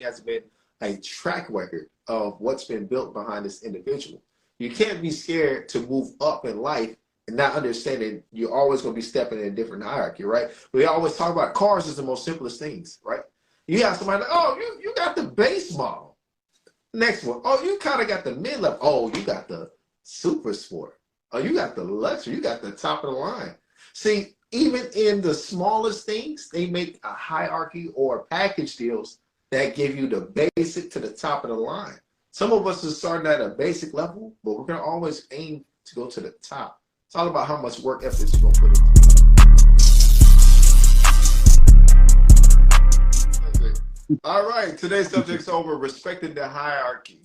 has been a track record of what's been built behind this individual. You can't be scared to move up in life and not understanding you're always going to be stepping in a different hierarchy, right? We always talk about cars as the most simplest things, right? You have somebody like, oh, you got the base model. Next one, oh, you kind of got the mid level. Oh, you got the super sport. Oh, you got the luxury. You got the top of the line. See, even in the smallest things, they make a hierarchy or package deals that give you the basic to the top of the line. Some of us are starting at a basic level, but we're going to always aim to go to the top. It's all about how much work effort you're going to put into it. All right, today's subject's over, respecting the hierarchy.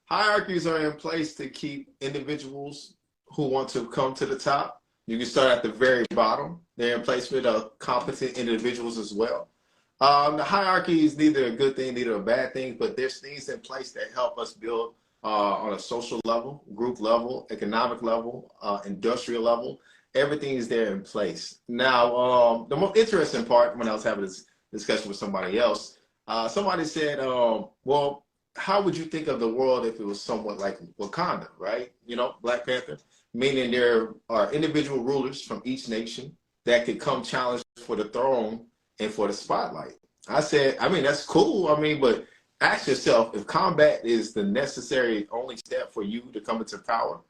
Hierarchies are in place to keep individuals who want to come to the top. You can start at the very bottom. They're in place with competent individuals as well. The hierarchy is neither a good thing, neither a bad thing, but there's things in place that help us build on a social level, group level, economic level, industrial level. Everything is there in place. Now, the most interesting part, when I was having this discussion with somebody else, somebody said, well, how would you think of the world if it was somewhat like Wakanda, right? You know, Black Panther, meaning there are individual rulers from each nation that could come challenge for the throne and for the spotlight. I said, I mean, that's cool. I mean, but ask yourself, if combat is the necessary only step for you to come into power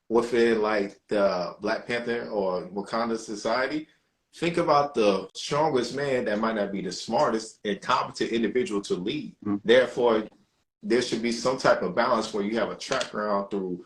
within like the Black Panther or Wakanda society, think about the strongest man that might not be the smartest and competent individual to lead. Therefore, there should be some type of balance where you have a track record through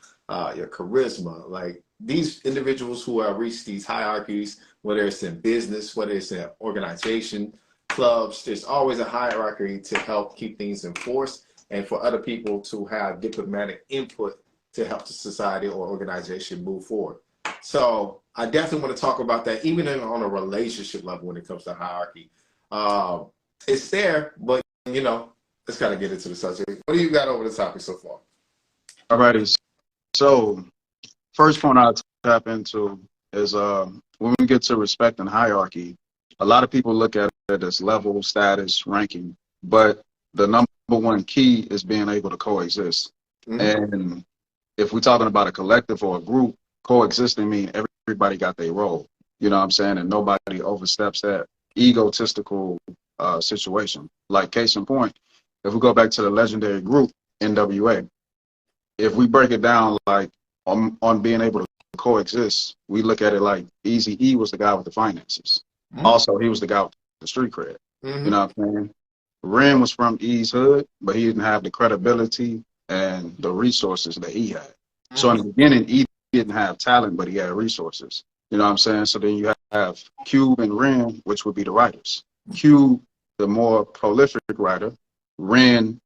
your charisma. Like these individuals who have reached these hierarchies, whether it's in business, whether it's in organization, clubs, there's always a hierarchy to help keep things in force and for other people to have diplomatic input to help the society or organization move forward. So I definitely want to talk about that, even on a relationship level when it comes to hierarchy. It's there, but you know, let's kind of get into the subject. What do you got over the topic so far? All righty. So first point I'll tap into is when we get to respect and hierarchy, a lot of people look at it as level, status, ranking, but the number one key is being able to coexist. And if we're talking about a collective or a group, coexisting means everybody got their role, you know what I'm saying? And nobody oversteps that egotistical situation. Like case in point, if we go back to the legendary group, NWA, if we break it down like on being able to coexist, we look at it like Eazy-E was the guy with the finances. Also, he was the guy with the street cred. You know what I'm saying? Ren was from E's hood, but he didn't have the credibility and the resources that he had. So in the beginning, E didn't have talent, but he had resources. You know what I'm saying? So then you have Cube and Ren, which would be the writers. Cube, the more prolific writer. Ren,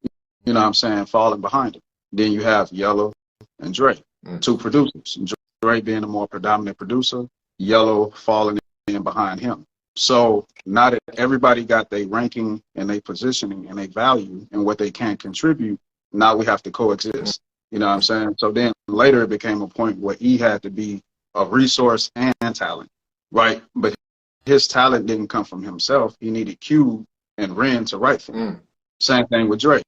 you know what I'm saying, falling behind him. Then you have Yellow and Dre, two producers. Dre being the more predominant producer, Yellow falling in behind him. So now that everybody got their ranking and their positioning and their value and what they can contribute, now we have to coexist. You know what I'm saying? So then later it became a point where he had to be a resource and talent, right? But his talent didn't come from himself. He needed Cube and Ren to write for him. Same thing with Dre.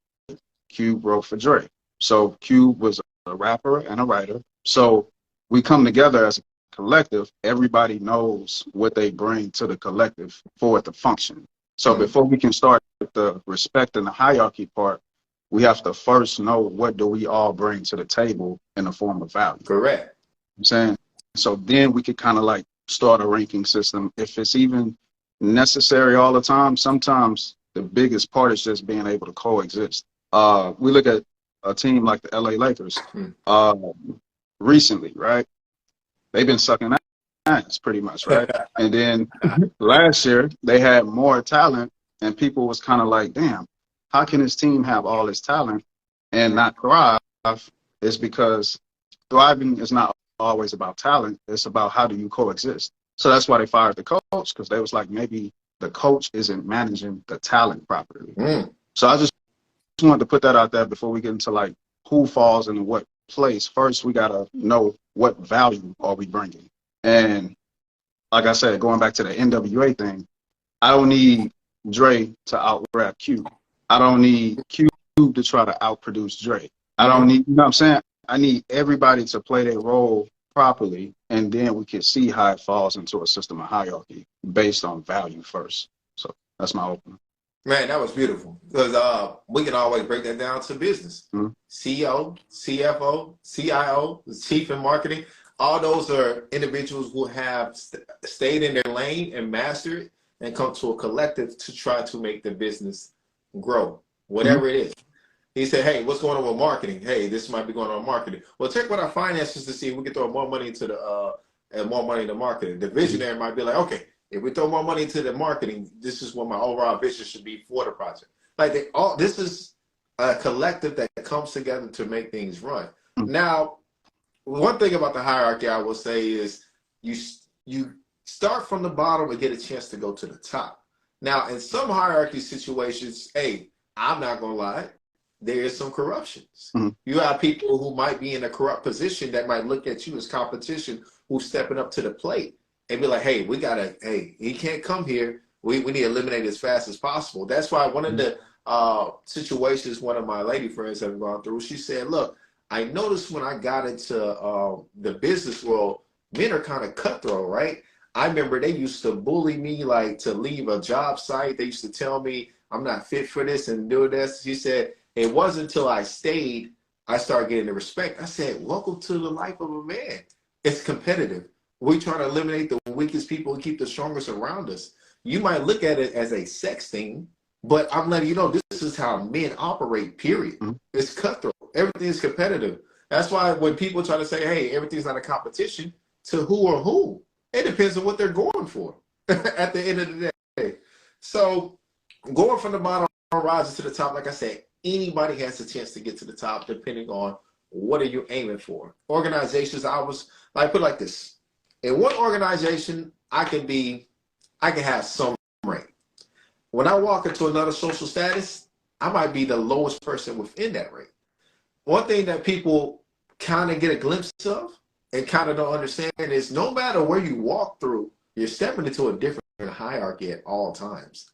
Cube wrote for Dre. So Cube was a rapper and a writer. So we come together as a collective. Everybody knows what they bring to the collective for it to function. So before we can start with the respect and the hierarchy part, we have to first know what do we all bring to the table in the form of value. Correct. I'm saying, so then we could kind of like start a ranking system. If it's even necessary all the time, sometimes the biggest part is just being able to coexist. We look at a team like the LA Lakers recently, right? They've been sucking ass pretty much, right? And then last year they had more talent and people was kind of like, damn, how can this team have all this talent and not thrive? It's because thriving is not always about talent. It's about how do you coexist. So that's why they fired the coach, because they was like, maybe the coach isn't managing the talent properly. So I just wanted to put that out there before we get into like who falls in what place. First, we got to know what value are we bringing. And like I said, going back to the NWA thing, I don't need Dre to out-rap Q. I don't need Cube to try to outproduce Drake. I don't need, you know what I'm saying? I need everybody to play their role properly, and then we can see how it falls into a system of hierarchy based on value first. So that's my opening. Man, that was beautiful because we can always break that down to business. CEO, CFO, CIO, chief in marketing. All those are individuals who have stayed in their lane and mastered it and come to a collective to try to make the business grow, whatever it is. He said, hey, what's going on with marketing? Hey, this might be going on with marketing. Well, check with our finances to see if we can throw more money into the and more money into marketing. The visionary might be like, okay, if we throw more money into the marketing, this is what my overall vision should be for the project. Like this is a collective that comes together to make things run. Now, one thing about the hierarchy I will say is you start from the bottom and get a chance to go to the top. Now, in some hierarchy situations, hey, I'm not gonna lie, there is some corruptions. You have people who might be in a corrupt position that might look at you as competition, who's stepping up to the plate and be like, hey, he can't come here. We need to eliminate it as fast as possible. That's why one of the situations one of my lady friends have gone through, she said, look, I noticed when I got into the business world, men are kind of cutthroat, right? I remember they used to bully me, like to leave a job site. They used to tell me I'm not fit for this and do this. She said, it wasn't until I stayed, I started getting the respect. I said, welcome to the life of a man. It's competitive. We try to eliminate the weakest people and keep the strongest around us. You might look at it as a sex thing, but I'm letting you know this is how men operate, period. It's cutthroat. Everything is competitive. That's why when people try to say, hey, everything's not a competition, to who or who? It depends on what they're going for at the end of the day. So going from the bottom, rising to the top, like I said, anybody has a chance to get to the top depending on what are you aiming for. Organizations, I put it like this. In one organization, I can have some rank. When I walk into another social status, I might be the lowest person within that rank. One thing that people kind of get a glimpse of and kind of don't understand is no matter where you walk through, you're stepping into a different hierarchy at all times.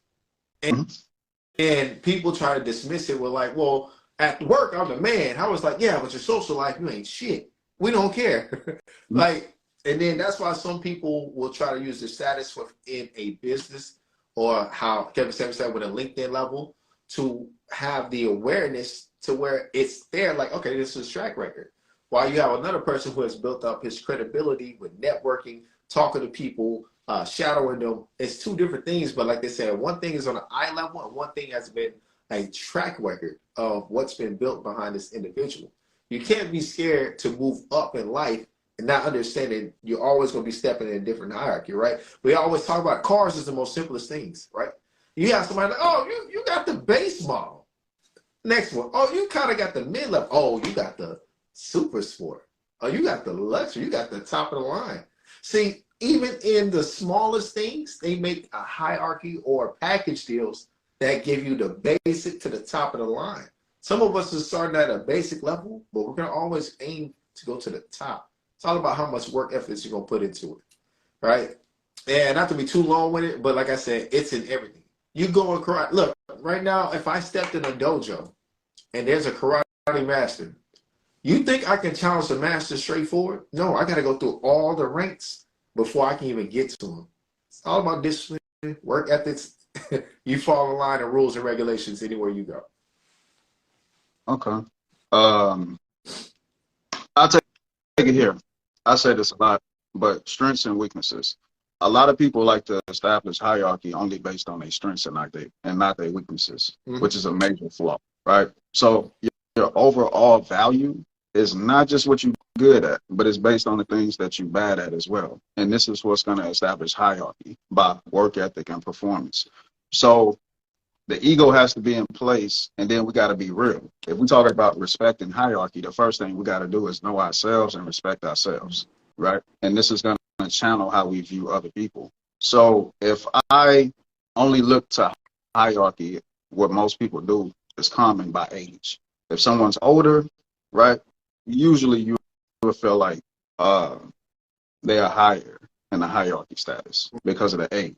And people try to dismiss it with like, well, at work, I'm the man. I was like, yeah, but your social life, you ain't shit. We don't care. And then that's why some people will try to use their status within a business or how Kevin Samuels said with a LinkedIn level to have the awareness to where it's there like, okay, this is track record. While you have another person who has built up his credibility with networking, talking to people, shadowing them. It's two different things, but like they said, one thing is on an eye level and one thing has been a track record of what's been built behind this individual. You can't be scared to move up in life and not understanding you're always going to be stepping in a different hierarchy, right? We always talk about cars as the most simplest things, right? You have somebody like, oh, you got the base model. Next one, oh, you kind of got the mid-level. Oh, you got the super sport. Oh, you got the luxury. You got the top of the line. See, even in the smallest things, they make a hierarchy or package deals that give you the basic to the top of the line. Some of us are starting at a basic level, but we're going to always aim to go to the top. It's all about how much work effort you're going to put into it, right? And not to be too long with it, but like I said, it's in everything. You go and karate. Look, right now, if I stepped in a dojo and there's a karate master, you think I can challenge the master straightforward? No, I got to go through all the ranks before I can even get to him. It's all about discipline, work ethics. You follow the line of rules and regulations anywhere you go. Okay. I'll take it here. I say this a lot, but strengths and weaknesses. A lot of people like to establish hierarchy only based on their strengths and not their weaknesses, which is a major flaw, right? So your overall value is not just what you're good at, but it's based on the things that you're bad at as well. And this is what's going to establish hierarchy by work ethic and performance. So the ego has to be in place, and then we got to be real. If we talk about respect and hierarchy, the first thing we got to do is know ourselves and respect ourselves, right? And this is going to channel how we view other people. So if I only look to hierarchy, what most people do is common by age. If someone's older, right, usually you will feel like they are higher in the hierarchy status because of the age.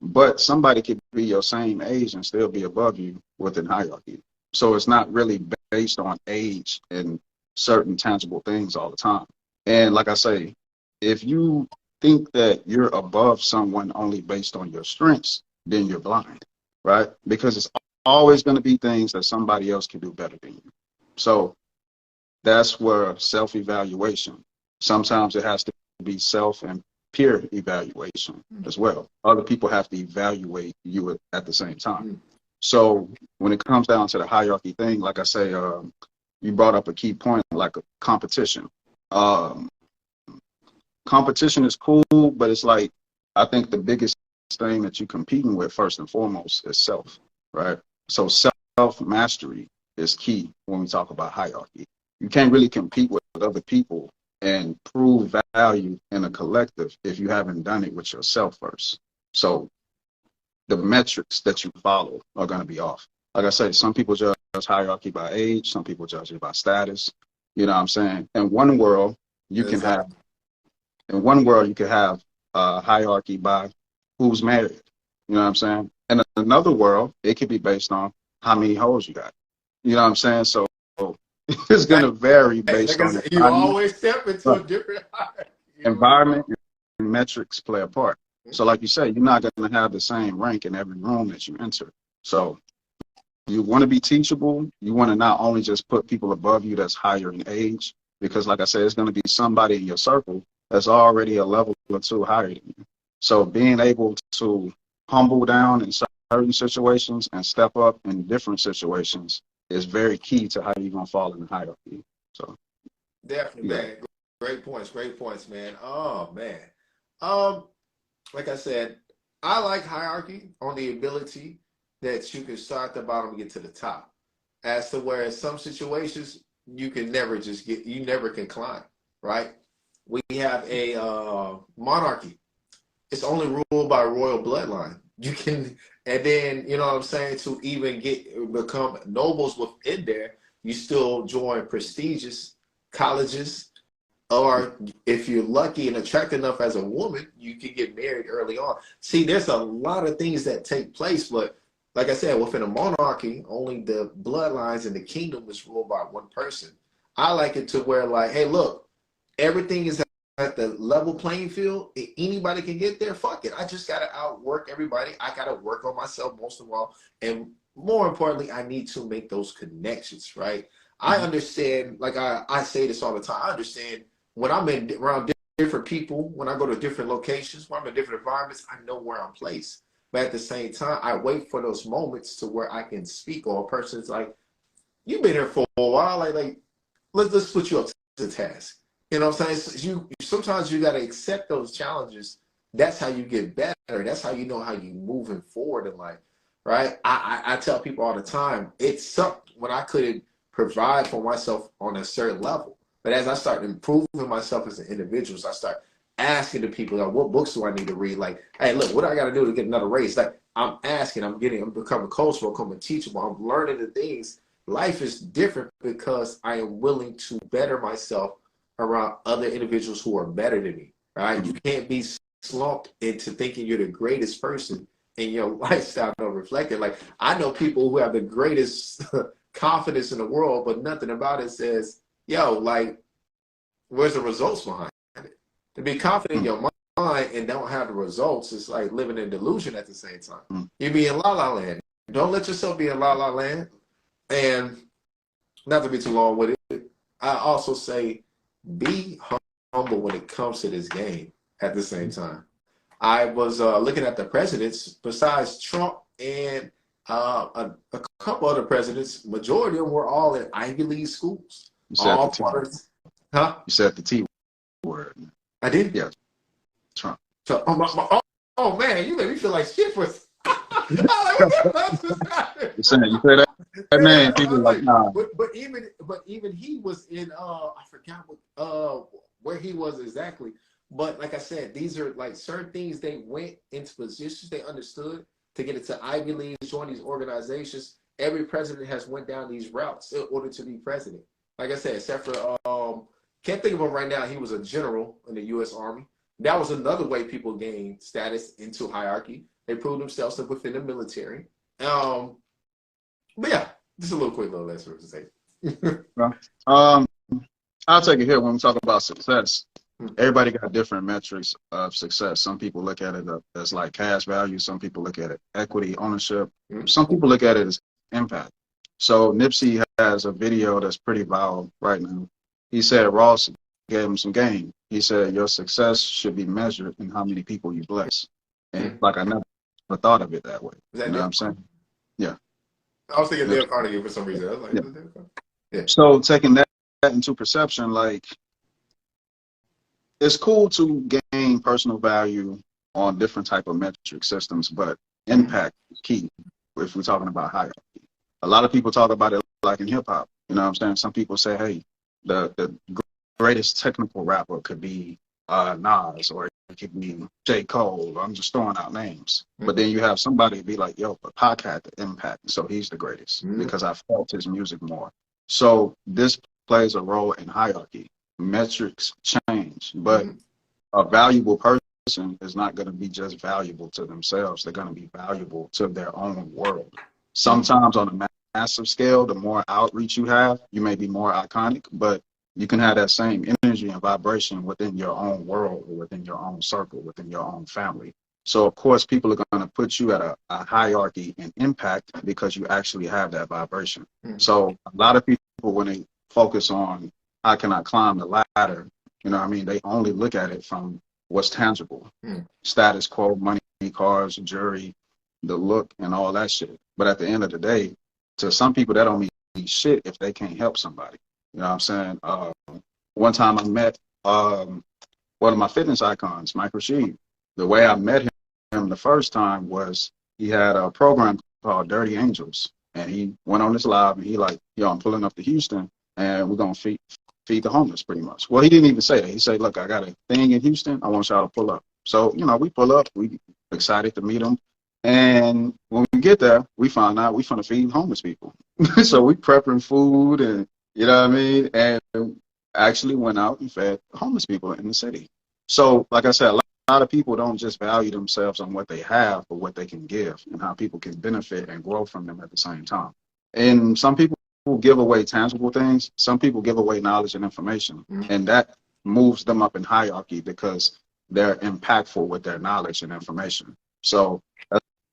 But somebody could be your same age and still be above you within hierarchy. So it's not really based on age and certain tangible things all the time. And like I say, if you think that you're above someone only based on your strengths, then you're blind, right? Because it's always going to be things that somebody else can do better than you. So that's where self-evaluation, sometimes it has to be self and peer evaluation as well. Other people have to evaluate you at the same time. So when it comes down to the hierarchy thing, like I say, you brought up a key point, like a competition. Competition is cool, but it's like, I think the biggest thing that you're competing with first and foremost is self, right? So self-mastery is key when we talk about hierarchy. You can't really compete with other people and prove value in a collective if you haven't done it with yourself first. So the metrics that you follow are going to be off. Like I said, some people judge hierarchy by age, some people judge it by status. You know what I'm saying? In one world, you can have hierarchy by who's married. You know what I'm saying? In another world, it could be based on how many hoes you got. You know what I'm saying? So it's going to vary based on you always step into a different environment, and metrics play a part. So like you say, you're not going to have the same rank in every room that you enter. So you want to be teachable. You want to not only just put people above you that's higher in age, because like I said, it's going to be somebody in your circle that's already a level or two higher than you. So being able to humble down in certain situations and step up in different situations is very key to how you're going to fall in the hierarchy. So definitely, man. Great points, man. Oh, man. Like I said, I like hierarchy on the ability that you can start at the bottom and get to the top. As to where in some situations, you can never you never can climb, right? We have a monarchy. It's only ruled by royal bloodline. You can, and then, you know what I'm saying, to even become nobles within there, you still join prestigious colleges, or if you're lucky and attractive enough as a woman, you can get married early on. See, there's a lot of things that take place, but like I said, within a monarchy, only the bloodlines and the kingdom is ruled by one person. I like it to where, like, hey, look, everything is at the level playing field. If anybody can get there, fuck it. I just got to outwork everybody. I got to work on myself most of all. And more importantly, I need to make those connections, right? I understand, like I say this all the time, I understand when I'm around different people, when I go to different locations, when I'm in different environments, I know where I'm placed. But at the same time, I wait for those moments to where I can speak, or a person's like, you've been here for a while, like let's put you up to the task. You know what I'm saying? So sometimes you got to accept those challenges. That's how you get better. That's how you know how you moving forward in life, right? I tell people all the time, it sucked when I couldn't provide for myself on a certain level. But as I start improving myself as an individual, I start asking the people, like, what books do I need to read? Like, hey, look, what do I got to do to get another raise? Like, I'm asking, I'm becoming coachable, I'm becoming teachable, I'm learning the things. Life is different because I am willing to better myself around other individuals who are better than me, right? You can't be slumped into thinking you're the greatest person and your lifestyle don't reflect it. Like, I know people who have the greatest confidence in the world, but nothing about it says, yo, like, where's the results behind it? To be confident in your mind and don't have the results is like living in delusion at the same time. You be in la la land. Don't let yourself be in la la land. And not to be too long with it, I also say be humble when it comes to this game at the same time. I was looking at the presidents, besides Trump and a couple other presidents, majority of them were all in Ivy League schools. All parts. Huh? You said the T word. I did? Yeah. Trump. So, oh man, you made me feel like shit for. You said that man, people like, nah. But even he was in I forgot where he was exactly. But like I said, these are like certain things they went into positions they understood to get into Ivy Leagues, join these organizations. Every president has went down these routes in order to be president. Like I said, except for can't think of him right now. He was a general in the U.S. Army. That was another way people gained status into hierarchy. They prove themselves within the military. But yeah, just a little quick little lesson to say. Well, I'll take it here when we talk about success. Everybody got different metrics of success. Some people look at it as like cash value. Some people look at it equity, ownership. Some people look at it as impact. So Nipsey has a video that's pretty viral right now. He said Ross gave him some game. He said your success should be measured in how many people you bless. And like I never thought of it that way. You know what I'm saying? Yeah. I was thinking Dale Carnegie for some reason. I was like, yeah. So taking that into perception, like, it's cool to gain personal value on different type of metric systems, but impact is key if we're talking about hierarchy. A lot of people talk about it like in hip hop. You know what I'm saying? Some people say, hey, the greatest technical rapper could be Nas, or it could be J. Cole. I'm just throwing out names. But then you have somebody be like, yo, but Pac had the impact, so he's the greatest because I felt his music more. So this plays a role in hierarchy. Metrics change, but a valuable person is not going to be just valuable to themselves. They're going to be valuable to their own world. Sometimes on a massive scale, the more outreach you have, you may be more iconic, but you can have that same energy and vibration within your own world, or within your own circle, within your own family. So of course, people are going to put you at a hierarchy and impact because you actually have that vibration. So a lot of people, when they focus on how can I climb the ladder, you know what I mean, they only look at it from what's tangible. Status quo, money, cars, jewelry, the look, and all that shit. But at the end of the day, to some people, that don't mean shit if they can't help somebody. You know what I'm saying? One time I met one of my fitness icons, Mike Rashid. The way I met him the first time was he had a program called Dirty Angels. And he went on this live and he like, yo, I'm pulling up to Houston and we're going to feed the homeless pretty much. Well, he didn't even say that. He said, look, I got a thing in Houston. I want y'all to pull up. So, you know, we pull up. We excited to meet him. And when we get there, we find out we finna feed homeless people. So we prepping food and, you know what I mean? And actually went out and fed homeless people in the city. So, like I said, a lot of people don't just value themselves on what they have, but what they can give and how people can benefit and grow from them at the same time. And some people give away tangible things. Some people give away knowledge and information, and that moves them up in hierarchy because they're impactful with their knowledge and information. So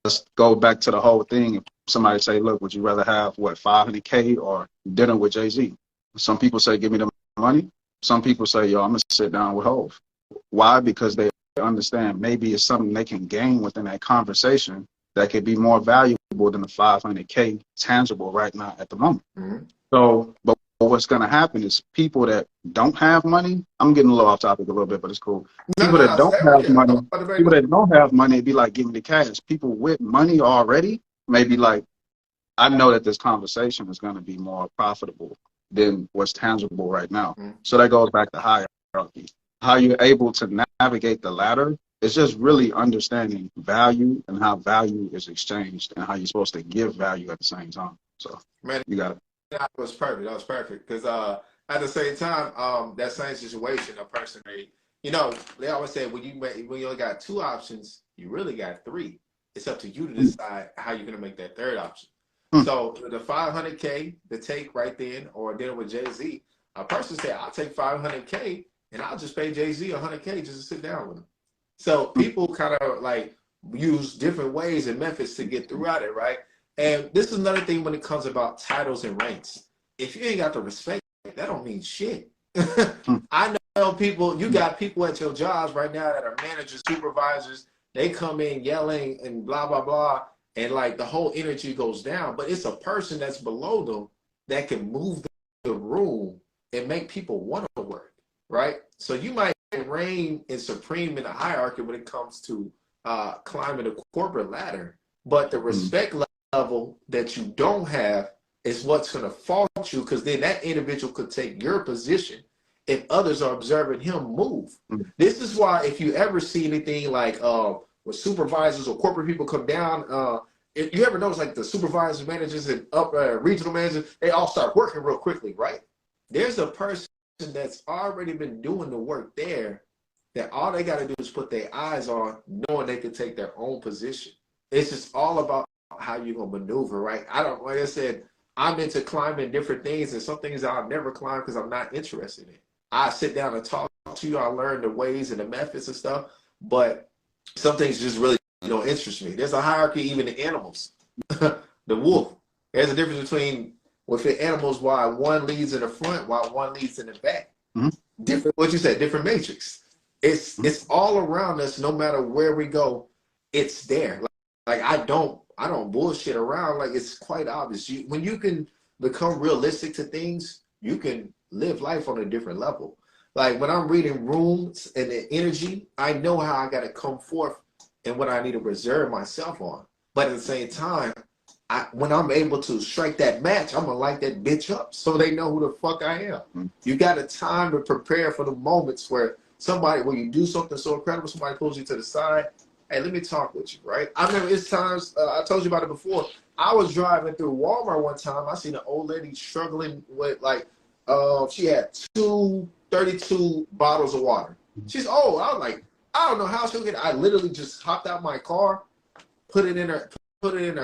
let's go back to the whole thing. If somebody say, look, would you rather have what, 500K or dinner with Jay-Z? Some people say, give me the money. Some people say, yo, I'm gonna sit down with Hov. Why? Because they understand maybe it's something they can gain within that conversation that could be more valuable than the 500K tangible right now at the moment. So, but what's going to happen is people that don't have money, I'm getting a little off topic a little bit, but it's cool. People that don't have money, it'd be like, give me the cash. People with money already may be like, I know that this conversation is going to be more profitable than what's tangible right now. So that goes back to hierarchy. How you're able to navigate the ladder is just really understanding value and how value is exchanged and how you're supposed to give value at the same time. So, man, you got it. That was perfect. That was perfect. Because at the same time, that same situation, a person made, you know, they always say when you only got two options, you really got three. It's up to you to decide how you're going to make that third option. So the 500K to take right then, or dinner with Jay-Z, a person said, I'll take 500K and I'll just pay Jay-Z 100K just to sit down with him. So people kind of like use different ways and methods to get throughout it, right? And this is another thing when it comes about titles and ranks. If you ain't got the respect, that don't mean shit. I know people, you got people at your jobs right now that are managers, supervisors, they come in yelling and blah, blah, blah, and like the whole energy goes down. But it's a person that's below them that can move the room and make people want to work, right? So you might reign and supreme in the hierarchy when it comes to climbing the corporate ladder, but the respect level that you don't have is what's going to fault you, because then that individual could take your position if others are observing him move. This is why if you ever see anything like when supervisors or corporate people come down, if you ever notice like the supervisors, managers, and regional managers, they all start working real quickly, right? There's a person that's already been doing the work there that all they got to do is put their eyes on, knowing they can take their own position. it's just all about how you're gonna maneuver, right? I don't, like I said, I'm into climbing different things, and some things I'll never climb because I'm not interested in. I sit down and talk to you. I learn the ways and the methods and stuff, but some things just really don't interest me. There's a hierarchy even in animals. The wolf. There's a difference between within animals why one leads in the front, while one leads in the back. Different, what you said, different matrix. It's all around us, no matter where we go. It's there. Like I don't bullshit around. Like it's quite obvious. When you can become realistic to things, you can live life on a different level. Like when I'm reading rooms and the energy, I know how I got to come forth and what I need to reserve myself on. But at the same time, when I'm able to strike that match, I'm gonna light that bitch up so they know who the fuck I am. You got a time to prepare for the moments where when you do something so incredible, somebody pulls you to the side. Hey, let me talk with you, right? I remember it's times, I told you about it before. I was driving through Walmart one time. I seen an old lady struggling with she had 32 bottles of water. She's old. I was like, I don't know how she'll get it. I literally just hopped out my car, put it in her cart. Put it in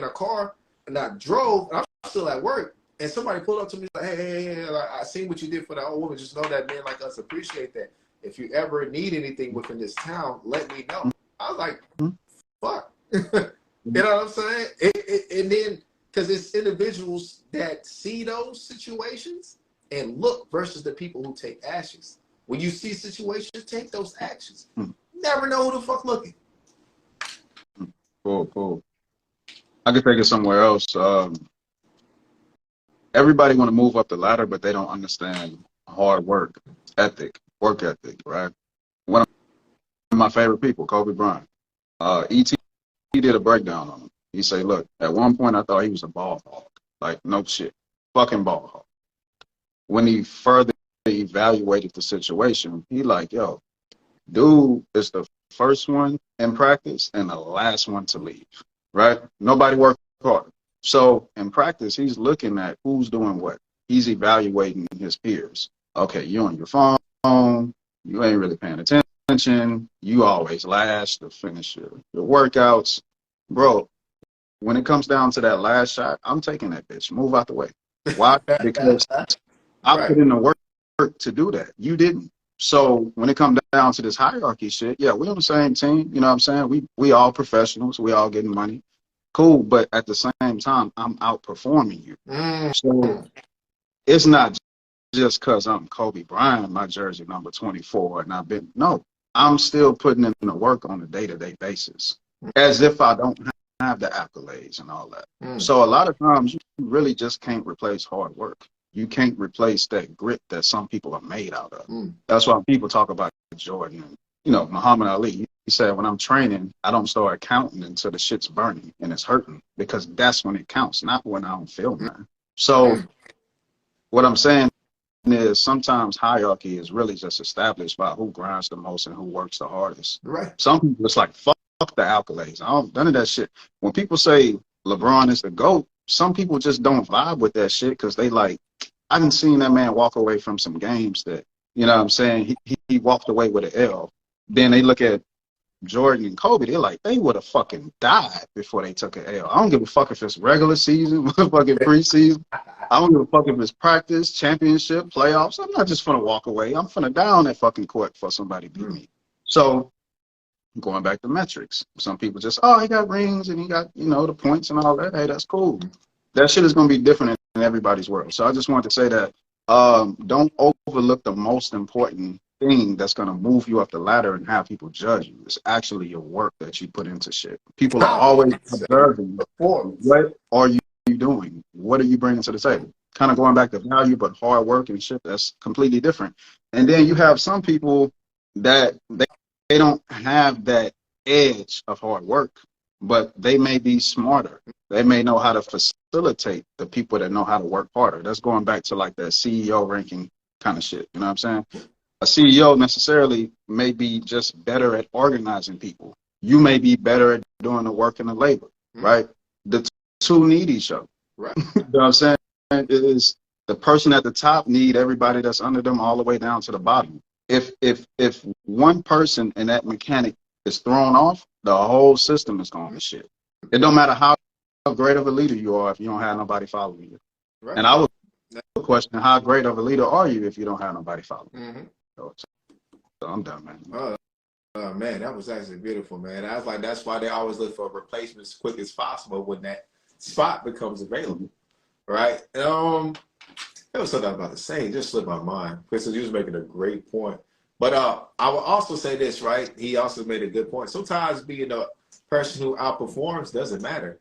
her car, and I drove. And I'm still at work, and somebody pulled up to me like, "Hey, like, I seen what you did for that old woman. Just know that men like us appreciate that. If you ever need anything within this town, let me know." I was like, "Fuck," you know what I'm saying? And then because it's individuals that see those situations and look versus the people who take actions. When you see situations, take those actions. Never know who the fuck looking. Cool. I could take it somewhere else. Everybody want to move up the ladder, but they don't understand hard work ethic, right? One of my favorite people, Kobe Bryant. E.T. did a breakdown on him. He said, look, at one point I thought he was a ball hog. Like, no shit. Fucking ball hog. When he further evaluated the situation, he like, yo, dude is the first one in practice and the last one to leave, right? Nobody worked hard. So in practice, he's looking at who's doing what. He's evaluating his peers. Okay, you on your phone, you ain't really paying attention, you always last to finish your workouts. Bro, when it comes down to that last shot, I'm taking that bitch. Move out the way. Why? Because I put in the work to do that. You didn't. So when it comes down to this hierarchy shit, yeah, we're on the same team. You know what I'm saying? We all professionals. We all getting money. Cool. But at the same time, I'm outperforming you. So it's not just because I'm Kobe Bryant, my jersey number 24, and I'm still putting in the work on a day-to-day basis as if I don't have the accolades and all that. So a lot of times you really just can't replace hard work. You can't replace that grit that some people are made out of. That's why people talk about Jordan and, Muhammad Ali. He said, when I'm training, I don't start counting until the shit's burning and it's hurting, because that's when it counts, not when I don't feel, man. So what I'm saying is sometimes hierarchy is really just established by who grinds the most and who works the hardest. Right. Some people it's like, fuck the accolades. None of that shit. When people say LeBron is the GOAT, some people just don't vibe with that shit because they like, I done seen that man walk away from some games that, you know what I'm saying, he walked away with an L. Then they look at Jordan and Kobe, they're like, they would have fucking died before they took an L. I don't give a fuck if it's regular season, fucking preseason. I don't give a fuck if it's practice, championship, playoffs. I'm not just gonna walk away. I'm gonna die on that fucking court for somebody to beat me. So going back to metrics, some people just, he got rings and he got, the points and all that. Hey, that's cool. That shit is going to be different in everybody's world. So I just wanted to say that don't overlook the most important thing that's going to move you up the ladder and have people judge you. It's actually your work that you put into shit. People are always observing, what are you doing? What are you bringing to the table? Kind of going back to value, but hard work and shit, that's completely different. And then you have some people that they don't have that edge of hard work, but they may be smarter. They may know how to facilitate the people that know how to work harder. That's going back to like that CEO ranking kind of shit. You know what I'm saying? A CEO necessarily may be just better at organizing people. You may be better at doing the work and the labor, right? The two need each other. Right. You know what I'm saying? It is the person at the top need everybody that's under them all the way down to the bottom. If one person in that mechanic is thrown off, the whole system is going to shit. It don't matter how great of a leader you are if you don't have nobody following you. Right. And I would question, how great of a leader are you if you don't have nobody following you? Mm-hmm. So I'm done, man. Man, that was actually beautiful, man. I was like, that's why they always look for replacements as quick as possible when that spot becomes available, right? There was something I was about to say, it just slipped my mind. Chris, you was making a great point. But I will also say this, right? He also made a good point. Sometimes being a person who outperforms doesn't matter.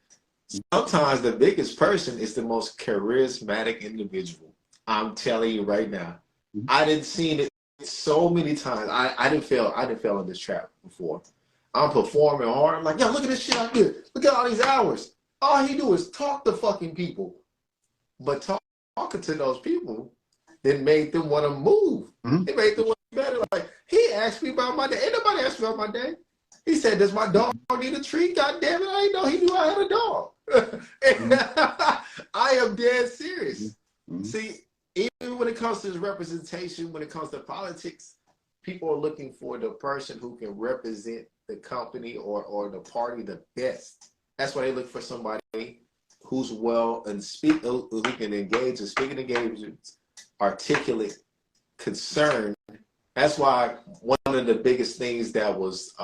Sometimes the biggest person is the most charismatic individual. I'm telling you right now. I didn't see it so many times. I didn't fail in this trap before. I'm performing hard. I'm like, yo, look at this shit I did. Look at all these hours. All he do is talk to fucking people. But talking to those people, it made them want to move. It made them want to be better. Like, he asked me about my day. Ain't nobody asked me about my day. He said, does my dog need a treat? God damn it, I didn't know he knew I had a dog. I am dead serious. See, even when it comes to representation, when it comes to politics, people are looking for the person who can represent the company or the party the best. That's why they look for somebody who's well and who can engage in speaking engagements, articulate, concerned. That's why one of the biggest things that was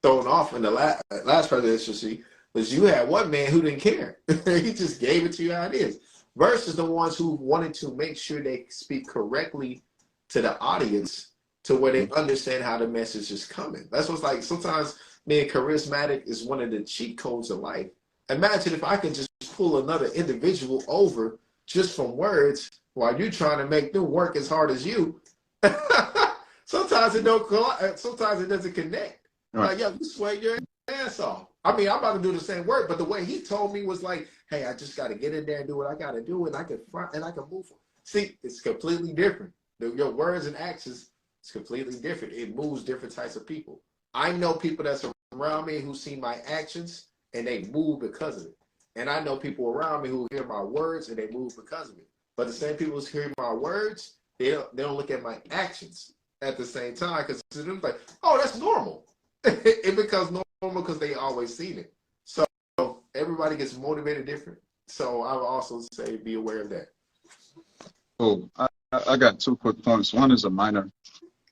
thrown off in the last presidency was you had one man who didn't care. He just gave it to you how it is. Versus the ones who wanted to make sure they speak correctly to the audience to where they understand how the message is coming. That's what's like, sometimes being charismatic is one of the cheat codes of life. Imagine if I could just pull another individual over just from words while you're trying to make them work as hard as you. Sometimes it doesn't connect. Right. Like, yo, you sweat your ass off. I mean, I'm about to do the same work, but the way he told me was like, hey, I just got to get in there and do what I got to do, and I can front and I can move. See, it's completely different. Your words and actions is completely different. It moves different types of people. I know people that's around me who see my actions and they move because of it. And I know people around me who hear my words and they move because of it. But the same people who hear my words, they don't look at my actions at the same time, because to them like, oh, that's normal. It becomes normal because they always seen it. So everybody gets motivated different. So I would also say be aware of that. Oh, I got 2 quick points. One is a minor.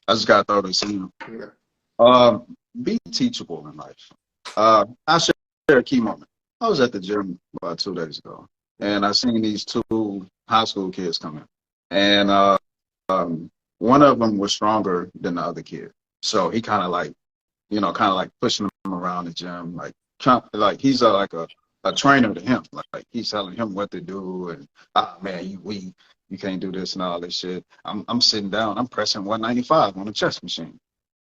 I just got to throw this in. Yeah. Be teachable in life. I'll share a key moment. I was at the gym about 2 days ago, and I seen these 2 high school kids come in. And one of them was stronger than the other kid. So he kind of like, pushing him around the gym, like he's like a trainer to him. Like he's telling him what to do, and man, you can't do this and all this shit. I'm sitting down, I'm pressing 195 on a chest machine.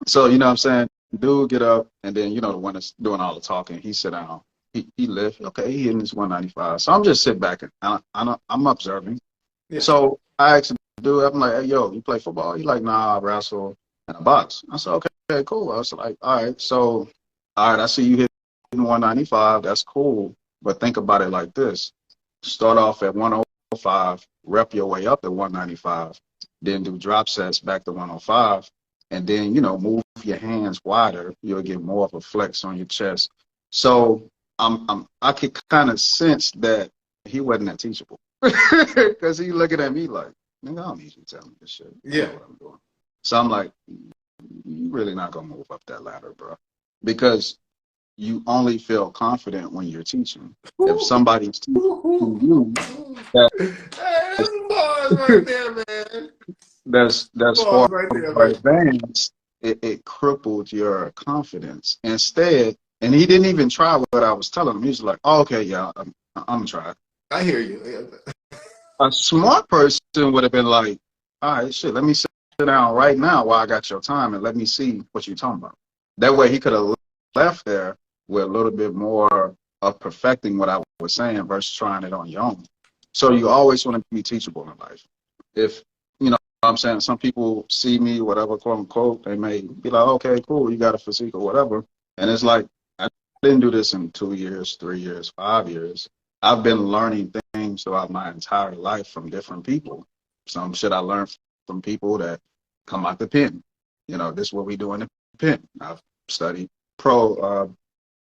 So you know what I'm saying? Dude get up, and then the one that's doing all the talking, he sit down. He lift. Okay, he hitting his 195. So I'm just sitting back and I'm observing. Yeah. So I asked the dude, I'm like, hey, yo, you play football? He like, nah, I wrestle and I box. I said, okay, cool. I was like, all right, so, all right, I see you hitting 195. That's cool. But think about it like this. Start off at 105, rep your way up to 195, then do drop sets back to 105, and then, move your hands wider. You'll get more of a flex on your chest. So I could kind of sense that he wasn't that teachable. Because he looking at me like, nigga, I don't need you to tell me this shit. Yeah. What I'm doing. So I'm like, you really not going to move up that ladder, bro. Because you only feel confident when you're teaching. If somebody's teaching you, that's far advanced, it crippled your confidence. Instead, and he didn't even try what I was telling him. He was like, oh, okay, yeah, I'm going to try. I hear you. A smart person would have been like, all right, shit, let me sit down right now while I got your time and let me see what you're talking about. That way he could have left there with a little bit more of perfecting what I was saying versus trying it on your own. So you always want to be teachable in life. If, I'm saying, some people see me, whatever, quote unquote, they may be like, okay, cool, you got a physique or whatever. And it's like, I didn't do this in 2 years, 3 years, 5 years. I've been learning things throughout my entire life from different people. Some shit I learned from people that come out the pen. This is what we do in the pen. I've studied pro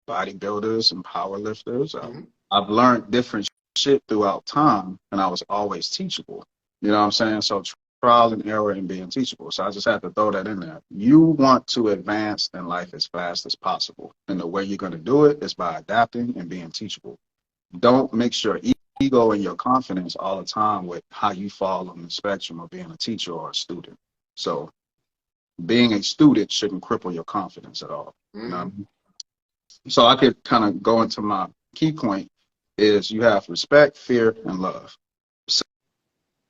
bodybuilders and power lifters. Mm-hmm. I've learned different shit throughout time, and I was always teachable. You know what I'm saying? So trial and error and being teachable. So I just had to throw that in there. You want to advance in life as fast as possible, and the way you're going to do it is by adapting and being teachable. Don't mix your ego and your confidence all the time with how you fall on the spectrum of being a teacher or a student. So being a student shouldn't cripple your confidence at all. Mm-hmm. You know what I mean? So I could kind of go into my key point is you have respect, fear, and love.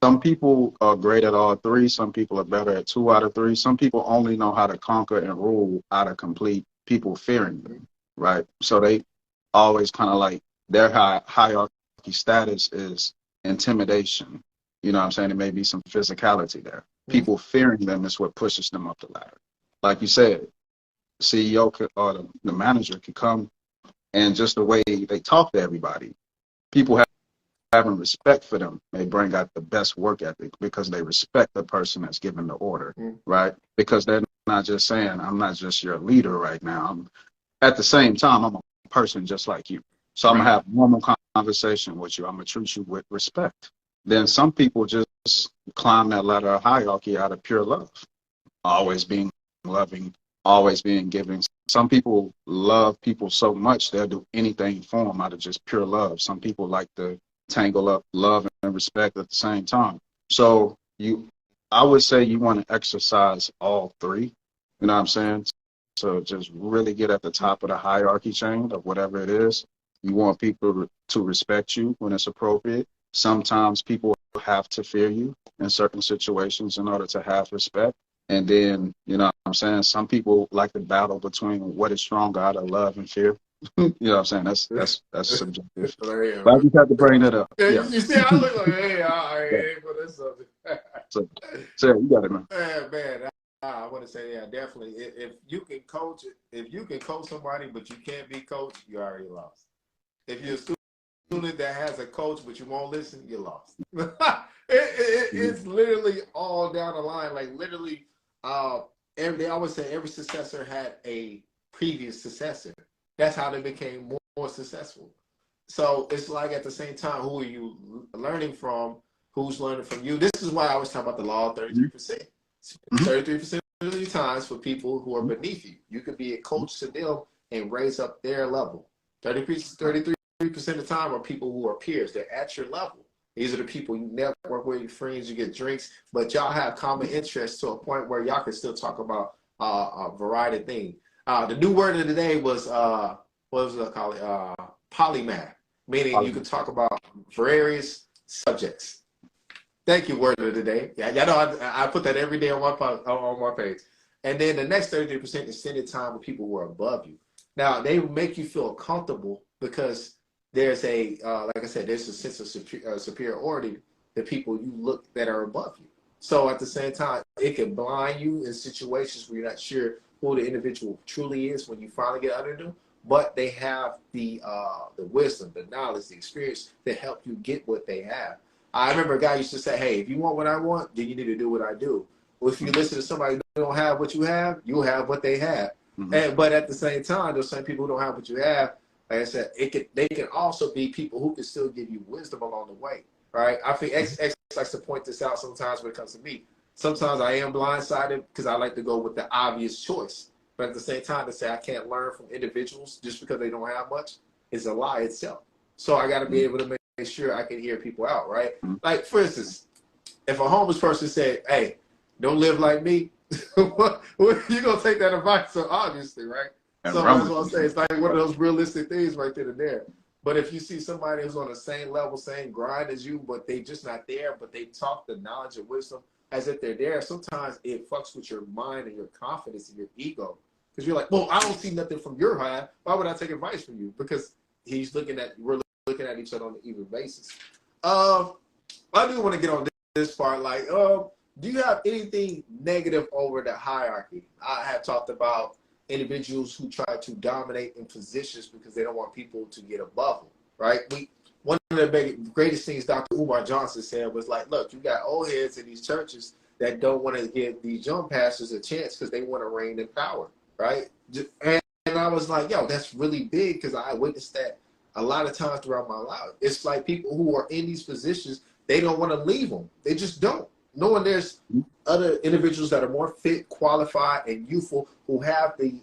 Some people are great at all three. Some people are better at 2 out of 3. Some people only know how to conquer and rule out of complete people fearing them, right? So they always kind of like their hierarchy status is intimidation. You know what I'm saying? There may be some physicality there. People fearing them is what pushes them up the ladder. Like you said, CEO or the manager could come, and just the way they talk to everybody, people having respect for them may bring out the best work ethic because they respect the person that's giving the order, right? Because they're not just saying, I'm not just your leader right now. At the same time, I'm a person just like you. So I'm going to have normal conversation with you. I'm going to treat you with respect. Then some people just climb that ladder of hierarchy out of pure love, always being loving, always being giving. Some people love people so much they'll do anything for them out of just pure love. Some people like to tangle up love and respect at the same time. So I would say you want to exercise all three. You know what I'm saying? So just really get at the top of the hierarchy chain of whatever it is. You want people to respect you when it's appropriate. Sometimes people have to fear you in certain situations in order to have respect. And then, you know what I'm saying? Some people like to battle between what is stronger out of love and fear. You know what I'm saying? That's subjective. But I just have to bring that up. Yeah. You see, I look like, hey, I ain't for this subject. So you got it, man. Man, I want to say, yeah, definitely. If you can coach somebody, but you can't be coached, you already lost. If you're a student that has a coach, but you won't listen, you're lost. It's literally all down the line. Like literally, they always say every successor had a previous successor. That's how they became more successful. So it's like at the same time, who are you learning from? Who's learning from you? This is why I always talk about the law of 33%. 33% of the times for people who are beneath you. You could be a coach to them and raise up their level. 33% of the time are people who are peers. They're at your level. These are the people you network with, your friends, you get drinks, but y'all have common interests to a point where y'all can still talk about a variety of things. The new word of the day was, what was it called? Polymath, meaning you can talk about various subjects. Thank you, word of the day. Yeah, y'all know I put that every day on my page. And then the next 33% is spending time with people who are above you. Now, they make you feel comfortable because there's like I said, there's a sense of superiority to people you look that are above you. So at the same time, it can blind you in situations where you're not sure who the individual truly is when you finally get under them. But they have the wisdom, the knowledge, the experience to help you get what they have. I remember a guy used to say, hey, if you want what I want, then you need to do what I do. Well, if you listen to somebody who don't have what you have, you'll have what they have. But at the same time, those same people who don't have what you have, like I said, they can also be people who can still give you wisdom along the way, right? I think X likes to point this out sometimes when it comes to me. Sometimes I am blindsided because I like to go with the obvious choice. But at the same time, to say I can't learn from individuals just because they don't have much is a lie itself. So I got to be able to make sure I can hear people out, right? Like, for instance, if a homeless person said, hey, don't live like me, you're going to take that advice, so obviously, right? So that's what I'm saying. It's like one of those realistic things right there and there. But if you see somebody who's on the same level, same grind as you, but they just not there, but they talk the knowledge and wisdom as if they're there, sometimes it fucks with your mind and your confidence and your ego. Because you're like, well, I don't see nothing from your high. Why would I take advice from you? Because we're looking at each other on an even basis. I do want to get on this part. Like, do you have anything negative over the hierarchy? I have talked about individuals who try to dominate in positions because they don't want people to get above them, right? One of the greatest things Dr. Umar Johnson said was like, look, you got old heads in these churches that don't want to give these young pastors a chance because they want to reign in power, right? And I was like, yo, that's really big because I witnessed that a lot of times throughout my life. It's like people who are in these positions, they don't want to leave them. They just don't. Knowing there's other individuals that are more fit, qualified, and youthful who have the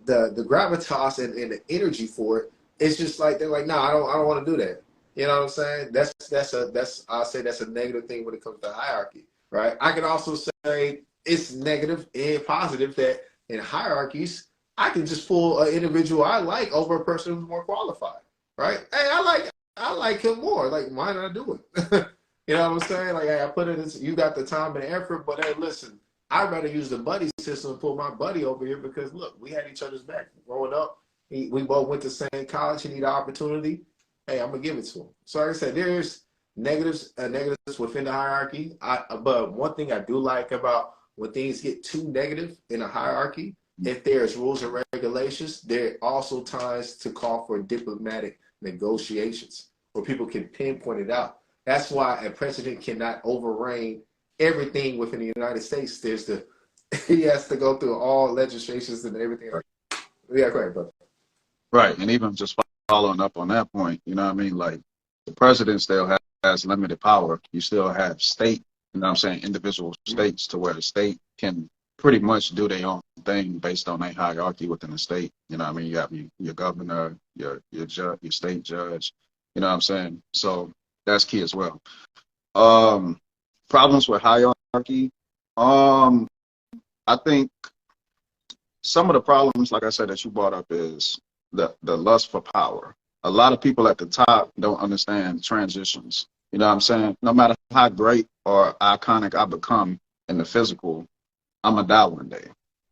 gravitas and the energy for it. It's just like they're like, no, I don't want to do that. You know what I'm saying? I'll say that's a negative thing when it comes to hierarchy, right? I can also say it's negative and positive that in hierarchies, I can just pull an individual I like over a person who's more qualified, right? Hey, I like him more. Like, why not do it? You know what I'm saying? Like, hey, I put it in, you got the time and effort, but hey, listen, I'd rather use the buddy system and pull my buddy over here because look, we had each other's back growing up. We both went to the same college. He needed an opportunity. Hey, I'm gonna give it to him. So like I said, there's negatives within the hierarchy. But one thing I do like about when things get too negative in a hierarchy, if there's rules and regulations, there are also times to call for diplomatic negotiations where people can pinpoint it out. That's why a president cannot overreign everything within the United States. He has to go through all legislations and everything. Yeah, go ahead, brother. Right, and even just following up on that point, you know what I mean? Like, the president still has limited power. You still have state, you know what I'm saying, individual states to where the state can pretty much do their own thing based on a hierarchy within the state. You know what I mean? You have your governor, your state judge, you know what I'm saying? So that's key as well. Problems with hierarchy. I think some of the problems, like I said, that you brought up is the lust for power. A lot of people at the top don't understand transitions. You know what I'm saying? No matter how great or iconic I become in the physical, I'm gonna die one day,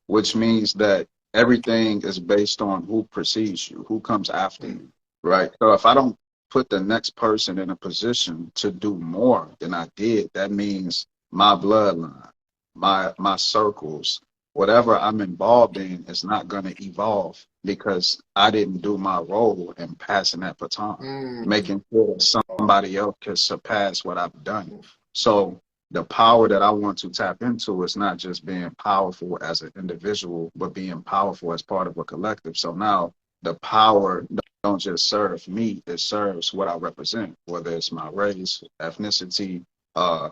which means that everything is based on who precedes you, who comes after you, right? So if I don't put the next person in a position to do more than I did, that means my bloodline, my circles, whatever I'm involved in is not going to evolve because I didn't do my role in passing that baton, making sure that somebody else can surpass what I've done. So the power that I want to tap into is not just being powerful as an individual, but being powerful as part of a collective. So now the power don't just serve me, it serves what I represent, whether it's my race, ethnicity,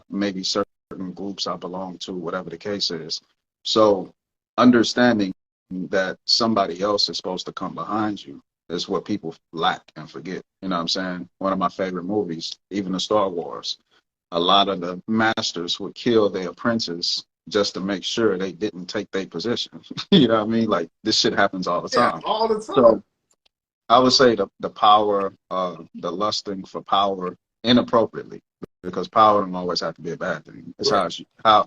maybe certain groups I belong to, whatever the case is. So understanding that somebody else is supposed to come behind you is what people lack and forget. You know what I'm saying? One of my favorite movies, even the Star Wars, a lot of the masters would kill their apprentices just to make sure they didn't take their position. You know what I mean? Like, this shit happens all the time. Yeah, all the time. So I would say the power, the lusting for power inappropriately, because power don't always have to be a bad thing. It's right. how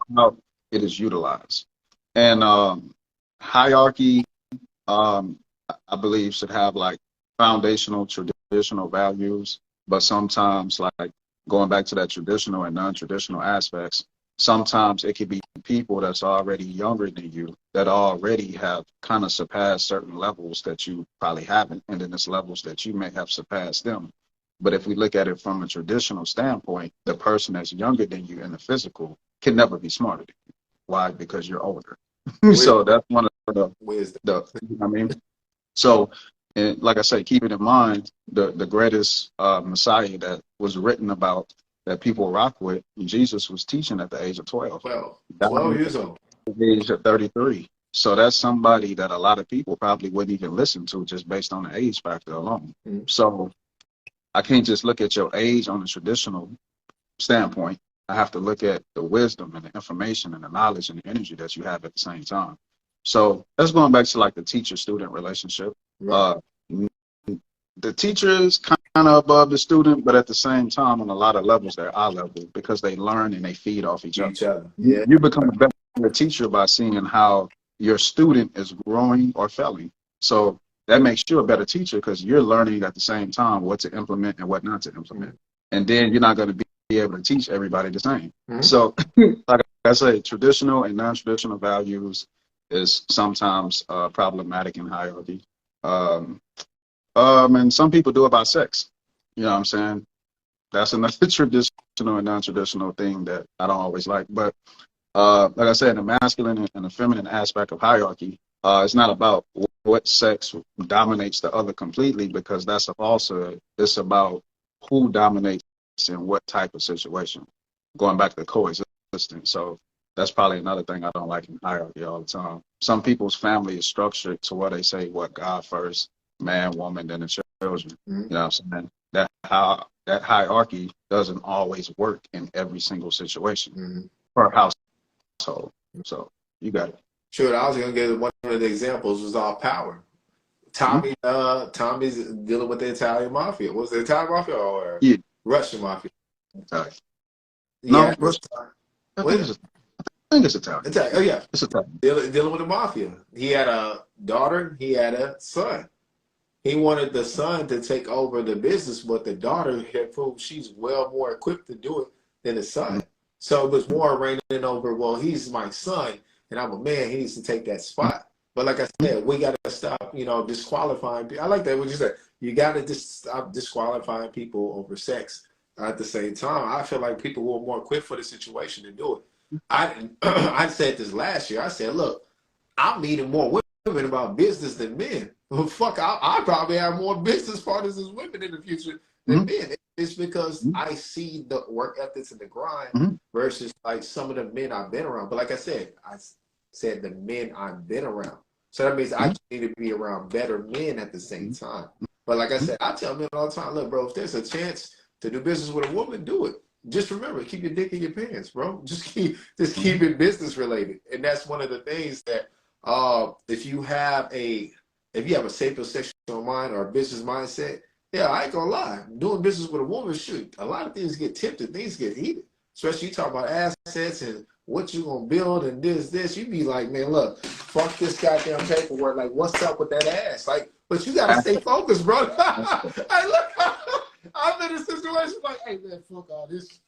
it is utilized. And hierarchy, I believe, should have like foundational, traditional values, but sometimes, like going back to that traditional and non-traditional aspects, sometimes it could be people that's already younger than you that already have kind of surpassed certain levels that you probably haven't, and then there's levels that you may have surpassed them. But if we look at it from a traditional standpoint, the person that's younger than you in the physical can never be smarter than you. Why? Because you're older. So that's one of the wisdom. You know what I mean? So, and like I say, keep it in mind, the greatest Messiah that was written about that people rock with, Jesus was teaching at the age of 12. 12 years old. At the age of 33. So that's somebody that a lot of people probably wouldn't even listen to just based on the age factor alone. Mm-hmm. So I can't just look at your age on a traditional standpoint. I have to look at the wisdom and the information and the knowledge and the energy that you have at the same time. So that's going back to like the teacher-student relationship. Right. The teacher is kind of above the student, but at the same time, on a lot of levels, they're eye level because they learn and they feed off each other. Yeah. You become a better teacher by seeing how your student is growing or failing. So that makes you a better teacher because you're learning at the same time what to implement and what not to implement. Mm-hmm. And then you're not going to be able to teach everybody the same. Mm-hmm. So like I say, traditional and non-traditional values is sometimes problematic in hierarchy. And some people do about sex. You know what I'm saying? That's another traditional and non-traditional thing that I don't always like. But like I said, the masculine and the feminine aspect of hierarchy, it's not about what sex dominates the other completely, because that's a falsehood. It's about who dominates in what type of situation, going back to coexistence. So that's probably another thing I don't like in hierarchy all the time. Some people's family is structured to where they say what God first, man, woman, then the children. Mm-hmm. You know what I'm saying? That hierarchy doesn't always work in every single situation per household. So you got it. Sure, I was gonna give one of the examples was all power. Tommy's dealing with the Italian mafia. Was it Italian mafia or Russian mafia? No, Yeah, I think it's Italian. Italian. Oh yeah, it's Italian. Dealing with the mafia. He had a daughter. He had a son. He wanted the son to take over the business, but the daughter had proved she's well more equipped to do it than the son. So it was more reigning over, well, he's my son, and I'm a man. He needs to take that spot. But like I said, we got to stop, disqualifying people. I like that what you said. You got to just stop disqualifying people over sex. At the same time, I feel like people who are more equipped for the situation to do it. I said this last year. I said, look, I'm meeting more women about business than men. Well, fuck, I probably have more business partners as women in the future than men. It's because I see the work ethics and the grind versus like some of the men I've been around. But like I said the men I've been around. So that means I need to be around better men at the same time. But like I said, I tell men all the time, look, bro, if there's a chance to do business with a woman, do it. Just remember, keep your dick in your pants, bro. Just keep it business related. And that's one of the things that if you have a safer sexual mind or a business mindset, yeah, I ain't gonna lie. Doing business with a woman, shoot, a lot of things get tempted, things get heated. Especially you talk about assets and what you gonna build and this. You be like, man, look, fuck this goddamn paperwork. Like, what's up with that ass? Like, but you gotta stay focused, bro. Hey, look, I'm in a situation like, hey man, fuck all this.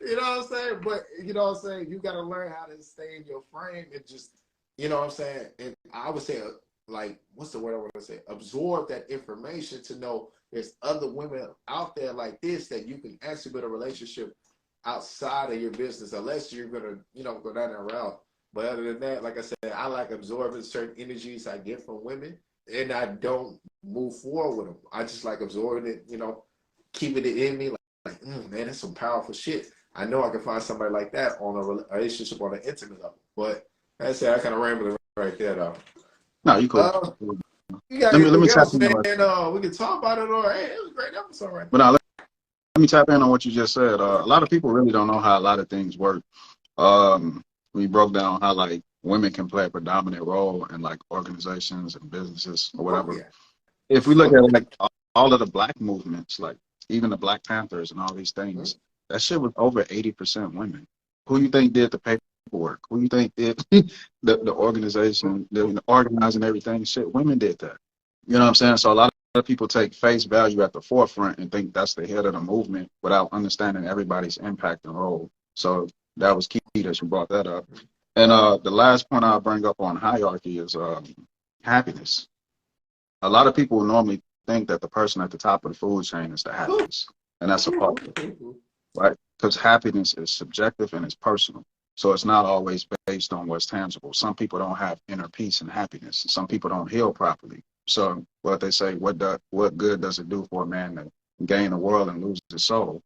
You know what I'm saying? But you know what I'm saying? You gotta learn how to stay in your frame and just, you know what I'm saying? And I would say, like, what's the word I want to say? Absorb that information to know there's other women out there like this that you can actually build a relationship outside of your business, unless you're gonna, go down that route. But other than that, like I said, I like absorbing certain energies I get from women, and I don't move forward with them. I just like absorbing it, keeping it in me. Like, man, that's some powerful shit. I know I can find somebody like that on a relationship on an intimate level. But like I said, I kind of rambled right there, though. No, you cool. You got let me else, man? We can talk about it, or hey, it was a great episode right there. But now, let me tap in on what you just said. A lot of people really don't know how a lot of things work. We broke down how like women can play a predominant role in like organizations and businesses or whatever. Oh, yeah. If we look at like all of the black movements, like even the Black Panthers and all these things, that shit was over 80% women. Who you think did the paperwork? Who you think did the organization, the organizing everything? Shit, women did that. You know what I'm saying? So a lot of people take face value at the forefront and think that's the head of the movement without understanding everybody's impact and role. So that was key that you brought that up. And the last point I'll bring up on hierarchy is happiness. A lot of people normally think that the person at the top of the food chain is the happiest. And that's a part, right? Because happiness is subjective and it's personal. So it's not always based on what's tangible. Some people don't have inner peace and happiness. Some people don't heal properly. So what they say, what good does it do for a man to gain the world and lose his soul?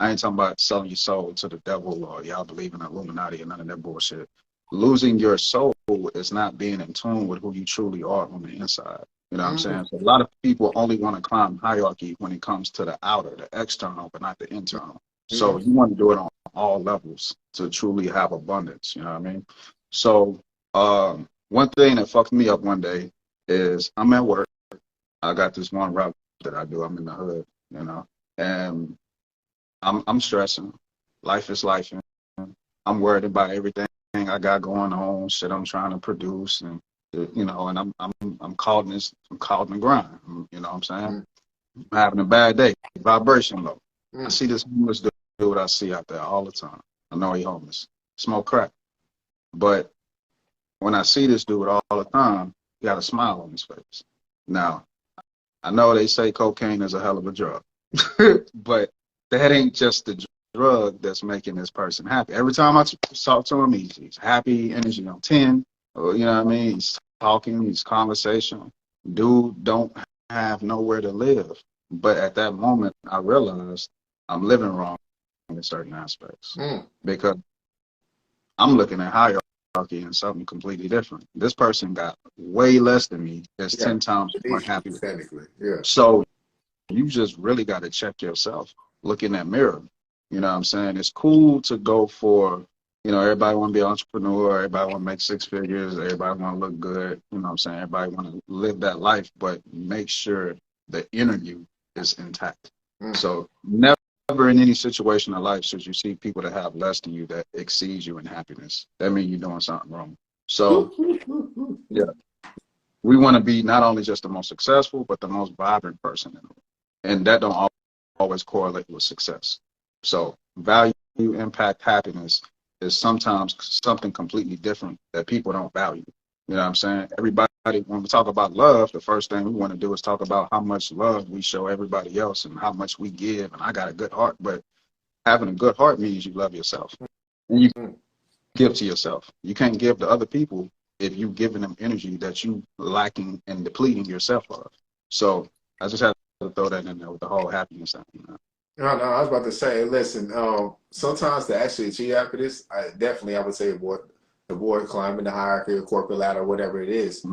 I ain't talking about selling your soul to the devil or y'all believe in Illuminati and none of that bullshit. Losing your soul is not being in tune with who you truly are on the inside. You know what I'm saying? So a lot of people only want to climb hierarchy when it comes to the outer, the external, but not the internal. So you want to do it on all levels to truly have abundance. You know what I mean? So one thing that fucked me up one day is I'm at work. I got this one route that I do. I'm in the hood, and I'm stressing. Life is life. I'm worried about everything I got going on, shit I'm trying to produce, and and I'm caught in the grind. You know what I'm saying? I'm having a bad day, vibration low. I see this homeless dude I see out there all the time. I know he homeless, smoke crack. But when I see this dude all the time, he got a smile on his face. Now, I know they say cocaine is a hell of a drug, but that ain't just the drug that's making this person happy. Every time I talk to him, he's happy, energy on 10. You know what I mean? He's talking, he's conversational. Dude don't have nowhere to live. But at that moment, I realized I'm living wrong in certain aspects because I'm looking at hierarchy and something completely different. This person got way less than me. That's 10 times more happy. Technically, yeah. So you just really got to check yourself. Look in that mirror. You know what I'm saying? It's cool to go for, everybody want to be an entrepreneur. Everybody want to make six figures. Everybody want to look good. You know what I'm saying? Everybody want to live that life, but make sure the inner you is intact. So never in any situation of life should you see people that have less than you that exceeds you in happiness. That means you're doing something wrong. So, yeah, we want to be not only just the most successful, but the most vibrant person in the world. And that don't always correlate with success. So value, impact, happiness is sometimes something completely different that people don't value. You know what I'm saying? Everybody, when we talk about love, the first thing we want to do is talk about how much love we show everybody else and how much we give. And I got a good heart, but having a good heart means you love yourself. And you give to yourself. You can't give to other people if you're giving them energy that you lacking and depleting yourself of. So I just had to throw that in there with the whole happiness thing. No, I was about to say, listen, sometimes to actually achieve happiness, I would say avoid climbing the hierarchy or corporate ladder, whatever it is.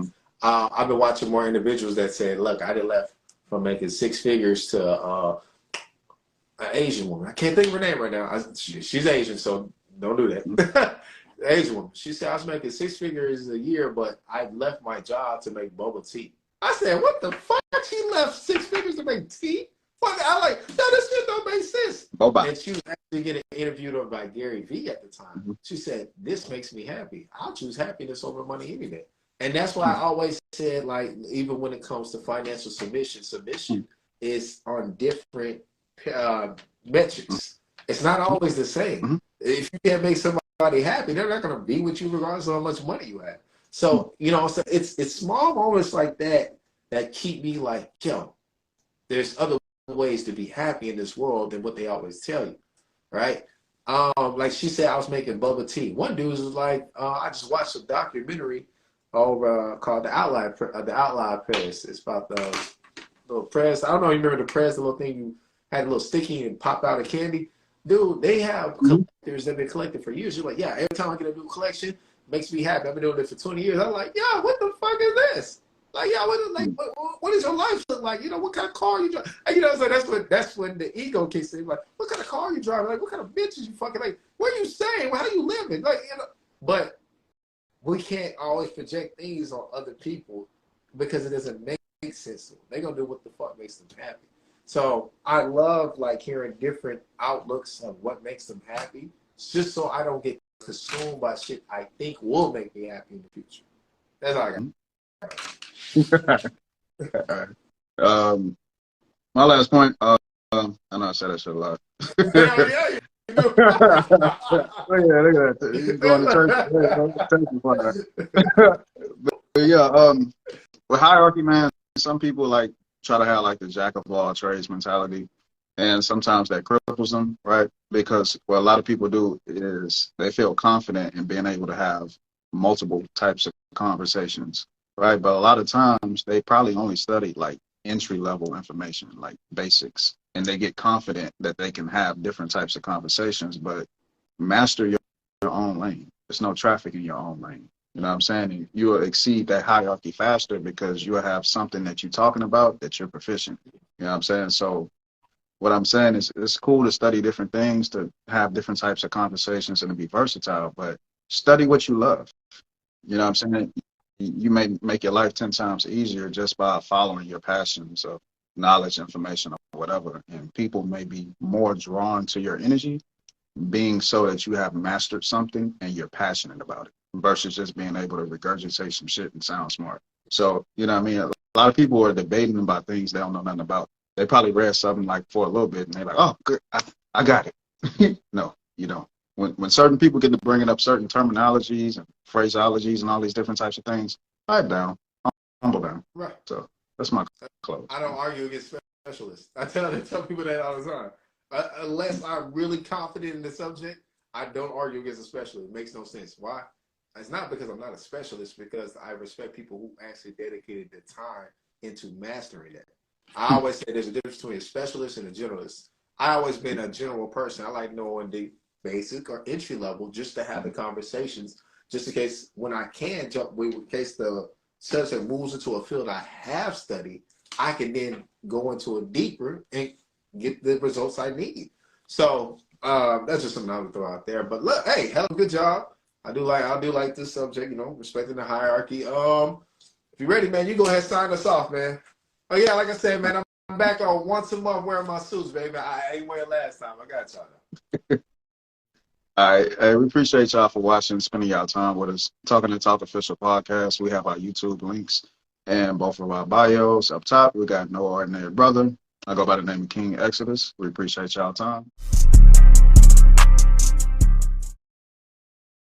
I've been watching more individuals that said, look, I did left from making six figures to an Asian woman. I can't think of her name right now. She's Asian, so don't do that. Asian woman. She said I was making six figures a year, but I left my job to make bubble tea. I said, what the fuck? She left six figures to make tea? I like, no, this shit don't make sense. And she was actually getting interviewed by Gary Vee at the time. She said, this makes me happy. I'll choose happiness over money any day. And that's why I always said, like, even when it comes to financial submission is on different metrics. It's not always the same. If you can't make somebody happy, they're not going to be with you regardless of how much money you have. So, so it's small moments like that that keep me like, yo, there's other ways to be happy in this world than what they always tell you, right? Like she said, I was making bubble tea. One dude was like, I just watched a documentary over called The Outlier Press. It's about the little press. I don't know if you remember the press, the little thing you had a little sticky and pop out a candy. Dude, they have collectors that have been collecting for years. You're like, yeah, every time I get a new collection, it makes me happy. I've been doing it for 20 years. I'm like, yeah, what the fuck is this? Like, yeah, what does your life look like? What kind of car you drive? So that's when the ego kicks in. Like, what kind of car you driving? Like, what kind of bitches you fucking like? What are you saying? How you living? Like, but we can't always project things on other people because it doesn't make sense to them. They're gonna do what the fuck makes them happy. So I love like hearing different outlooks of what makes them happy, just so I don't get consumed by shit I think will make me happy in the future. That's all I got. My last point, I know I said that shit a lot. Yeah, you do. Look at that. He's going to church. But yeah, with hierarchy, man, some people like try to have like the jack of all trades mentality. And sometimes that cripples them, right? Because what a lot of people do is they feel confident in being able to have multiple types of conversations. Right, but a lot of times they probably only study like entry level information, like basics, and they get confident that they can have different types of conversations, but master your own lane. There's no traffic in your own lane. You know what I'm saying? And you will exceed that hierarchy faster because you will have something that you're talking about that you're proficient. You know what I'm saying? So what I'm saying is it's cool to study different things, to have different types of conversations and to be versatile, but study what you love. You know what I'm saying? You may make your life 10 times easier just by following your passions of knowledge, information, or whatever. And people may be more drawn to your energy being so that you have mastered something and you're passionate about it versus just being able to regurgitate some shit and sound smart. So, you know what I mean? A lot of people are debating about things they don't know nothing about. They probably read something like for a little bit and they're like, oh, good, I got it. No, you don't. When certain people get to bringing up certain terminologies and phraseologies and all these different types of things, pipe down, humble down. Right. So that's my close. I don't argue against specialists. I tell people that all the time. Unless I'm really confident in the subject, I don't argue against a specialist. It makes no sense. Why? it's not because I'm not a specialist, because I respect people who actually dedicated the time into mastering that. I always say there's a difference between a specialist and a generalist. I always been a general person. I like knowing the basic or entry level just to have the conversations, just in case when I can jump, in case the subject moves into a field I have studied, I can then go into it deeper and get the results I need. So that's just something I would throw out there. But look, hey, hell of a good job. I do like this subject, respecting the hierarchy. If you're ready, man, you go ahead and sign us off, man. Oh yeah, like I said, man, I'm back on once a month wearing my suits, baby. I ain't wearing last time. I got y'all now. All right. Hey, we appreciate y'all for watching, spending y'all time with us. Talking to Talk Official Podcast. We have our YouTube links and both of our bios. Up top, we got No Ordinary Brother. I go by the name of King Exodus. We appreciate y'all time.